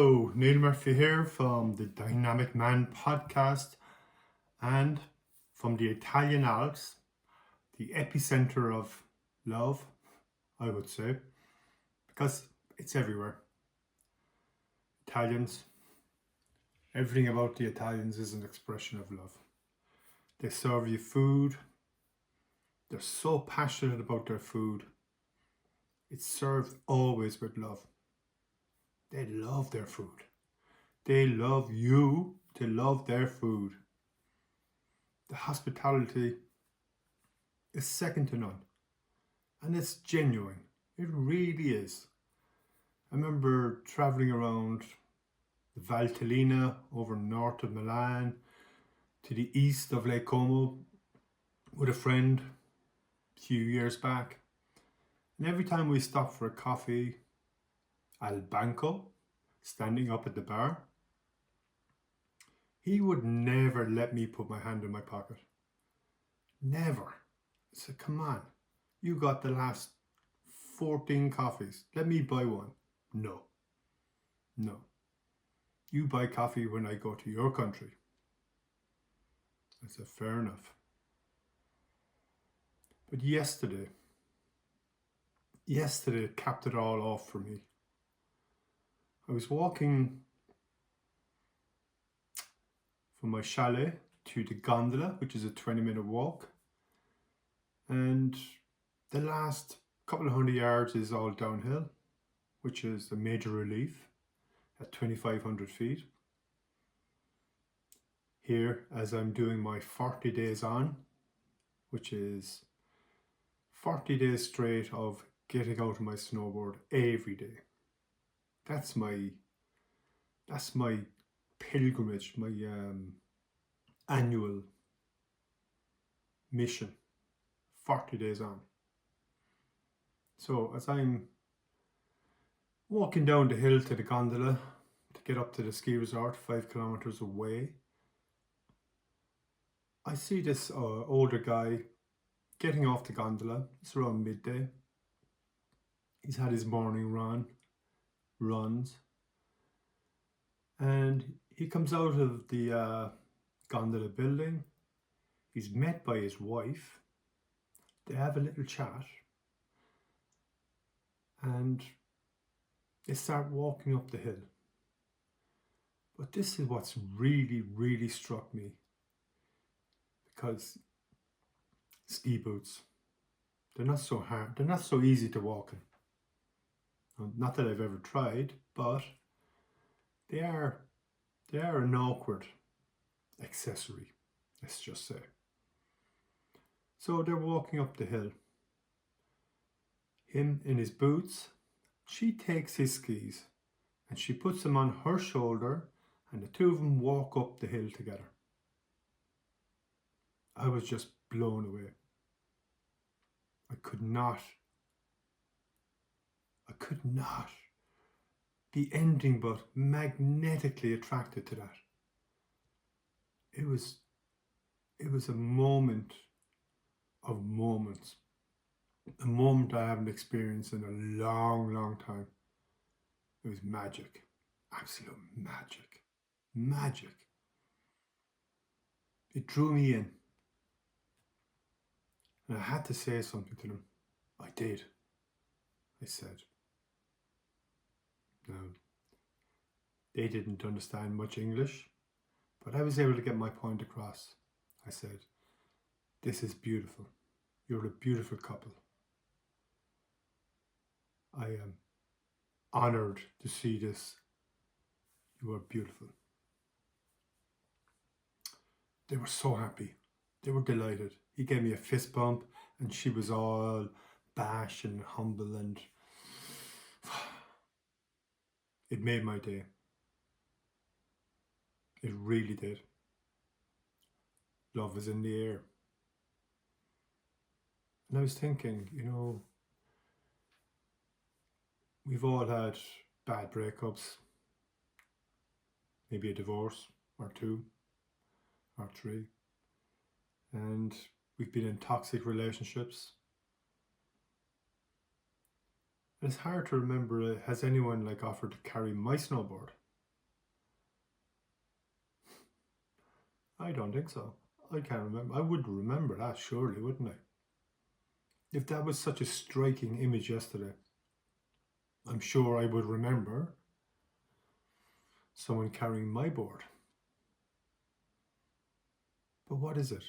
Hello, Neil Murphy here from the Dynamic Man podcast and from the Italian Alps, the epicenter of love, I would say, because it's everywhere. Italians, everything about the Italians is an expression of love. They serve you food, they're so passionate about their food. It's served always with love. They love their food. They love you to love their food. The hospitality is second to none. And it's genuine. It really is. I remember traveling around the Valtellina over north of Milan to the east of Lake Como with a friend a few years back. And every time we stopped for a coffee, al banco, standing up at the bar, he would never let me put my hand in my pocket. Never. I said, come on, you got the last 14 coffees. Let me buy one. No. You buy coffee when I go to your country. I said, fair enough. But yesterday capped it all off for me. I was walking from my chalet to the gondola, which is a 20-minute walk. And the last couple of 100 yards is all downhill, which is a major relief at 2,500 feet. Here, as I'm doing my 40 days on, which is 40 days straight of getting out of my snowboard every day. That's my pilgrimage, my annual mission. 40 days on. So as I'm walking down the hill to the gondola to get up to the ski resort 5 kilometers away, I see this older guy getting off the gondola. It's around midday. He's had his morning runs, and he comes out of the gondola building. He's met by his wife. They have a little chat, and they start walking up the hill. But this is what's really, really struck me, because ski boots, they're not so hard, they're not so easy to walk in. Not that I've ever tried, but they are an awkward accessory, let's just say. So they're walking up the hill. Him in his boots, she takes his skis and she puts them on her shoulder, and the two of them walk up the hill together. I was just blown away. I could not be anything but magnetically attracted to that. It was a moment of moments. A moment I haven't experienced in a long, long time. It was magic. Absolute magic. Magic. It drew me in. And I had to say something to them. I did. I said. Now, they didn't understand much English, but I was able to get my point across. I said, this is beautiful. You're a beautiful couple. I am honored to see this. You are beautiful. They were so happy. They were delighted. He gave me a fist bump, and she was all bash and humble, and it made my day. It really did. Love is in the air. And I was thinking, we've all had bad breakups, maybe a divorce or 2 or 3, and we've been in toxic relationships. And it's hard to remember, has anyone offered to carry my snowboard? I don't think so. I can't remember. I would remember that, surely, wouldn't I? If that was such a striking image yesterday, I'm sure I would remember someone carrying my board. But what is it?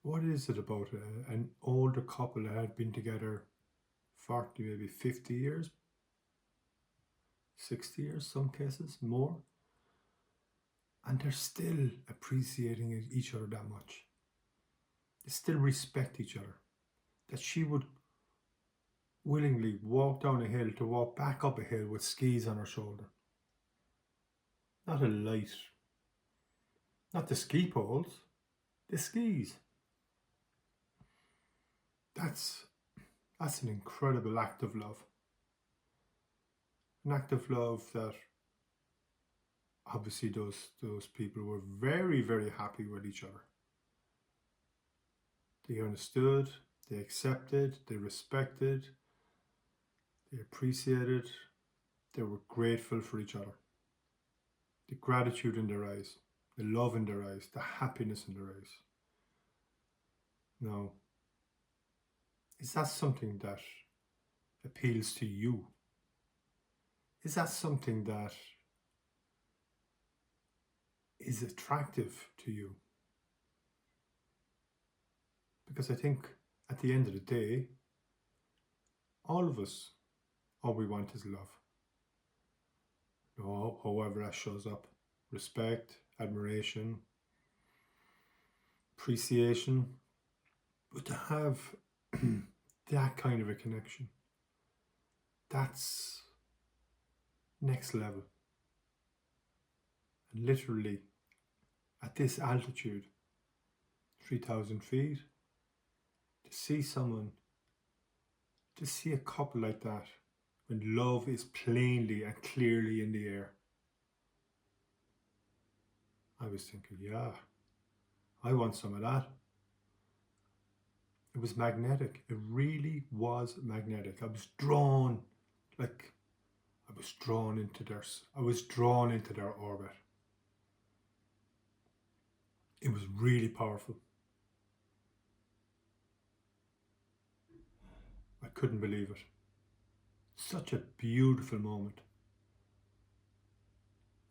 What is it about an older couple that had been together 40, maybe 50 years, 60 years, some cases, more, and they're still appreciating each other that much? They still respect each other. That she would willingly walk down a hill to walk back up a hill with skis on her shoulder. Not a light, not the ski poles, the skis. That's an incredible act of love. An act of love that obviously those people were very, very happy with each other. They understood, they accepted, they respected, they appreciated, they were grateful for each other. The gratitude in their eyes, the love in their eyes, the happiness in their eyes. Now, is that something that appeals to you? Is that something that is attractive to you? Because I think at the end of the day, all of us, all we want is love. However that shows up. Respect, admiration, appreciation. But to have that kind of a connection, that's next level. And literally, at this altitude, 3,000 feet, to see someone, to see a couple like that, when love is plainly and clearly in the air, I was thinking, yeah, I want some of that. It was magnetic. It really was magnetic. I was drawn into their orbit. It was really powerful. I couldn't believe it. Such a beautiful moment.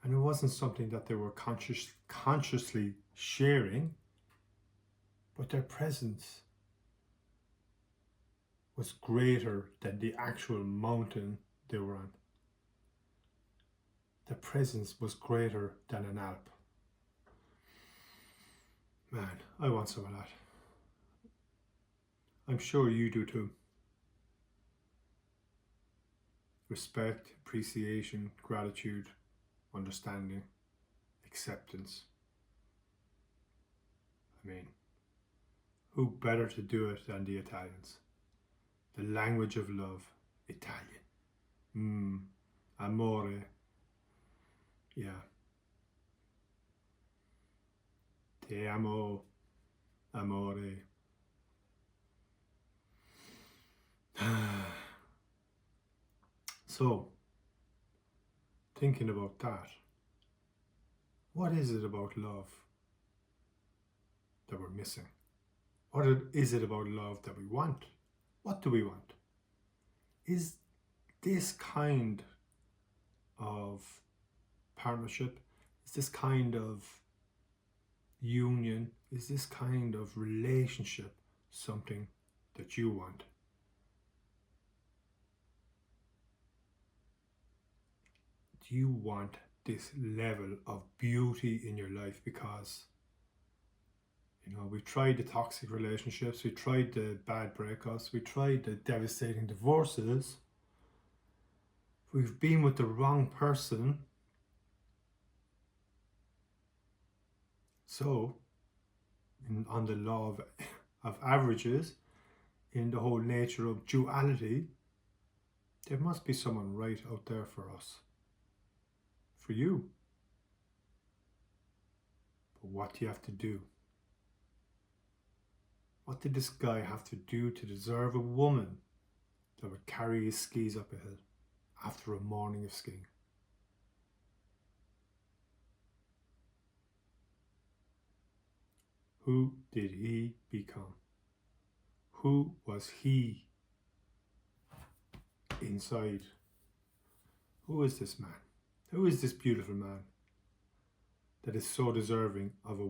And it wasn't something that they were consciously sharing, but their presence was greater than the actual mountain they were on. The presence was greater than an Alp. Man, I want some of that. I'm sure you do too. Respect, appreciation, gratitude, understanding, acceptance. I mean, who better to do it than the Italians? The language of love, Italian. Amore. Yeah. Te amo, amore. So, thinking about that, what is it about love that we're missing? What is it about love that we want? What do we want? Is this kind of partnership, is this kind of union, is this kind of relationship something that you want? Do you want this level of beauty in your life? Because we tried the toxic relationships, we tried the bad breakups, we tried the devastating divorces. We've been with the wrong person. So, on the law of averages, in the whole nature of duality, there must be someone right out there for us. For you. But what do you have to do? What did this guy have to do to deserve a woman that would carry his skis up a hill after a morning of skiing? Who did he become? Who was he inside? Who is this man? Who is this beautiful man that is so deserving of a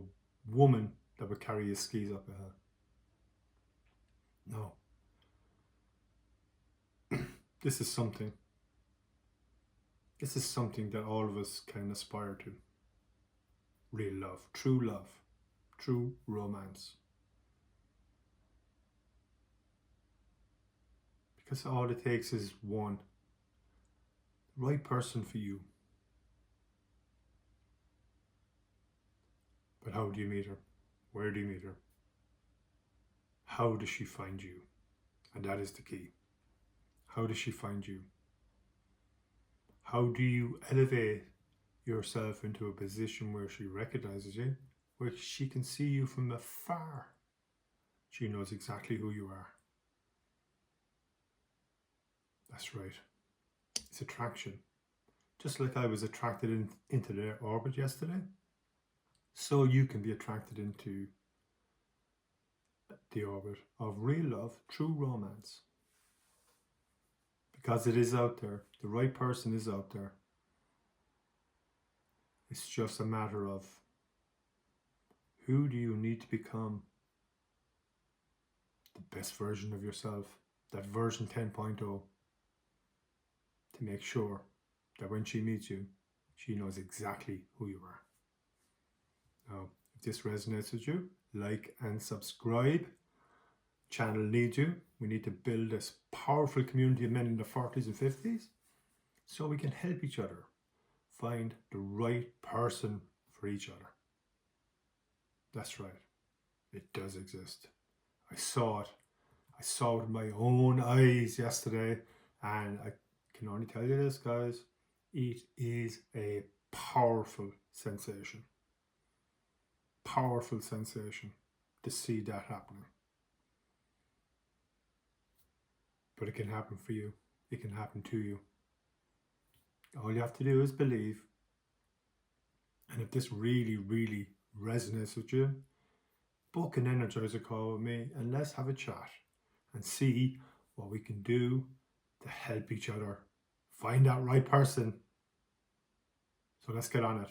woman that would carry his skis up a hill? No. This is something that all of us can aspire to. Real love, true romance. Because all it takes is one, the right person for you. But how do you meet her? Where do you meet her? How does she find you? And that is the key. How does she find you? How do you elevate yourself into a position where she recognizes you, where she can see you from afar? She knows exactly who you are. That's right. It's attraction. Just like I was attracted into their orbit yesterday, so you can be attracted into the orbit of real love, true romance. Because it is out there. The right person is out there. It's just a matter of who do you need to become the best version of yourself, that version 10.0, to make sure that when she meets you, she knows exactly who you are. Now, if this resonates with you, like and subscribe. Channel needs you. We need to build this powerful community of men in their 40s and 50s so we can help each other find the right person for each other. That's right. It does exist. I saw it. I saw it with my own eyes yesterday, and I can only tell you this, guys. It is a powerful sensation. Powerful sensation to see that happening. But it can happen for you. It can happen to you. All you have to do is believe. And if this really, really resonates with you, book an energizer call with me and let's have a chat and see what we can do to help each other find that right person. So let's get on it.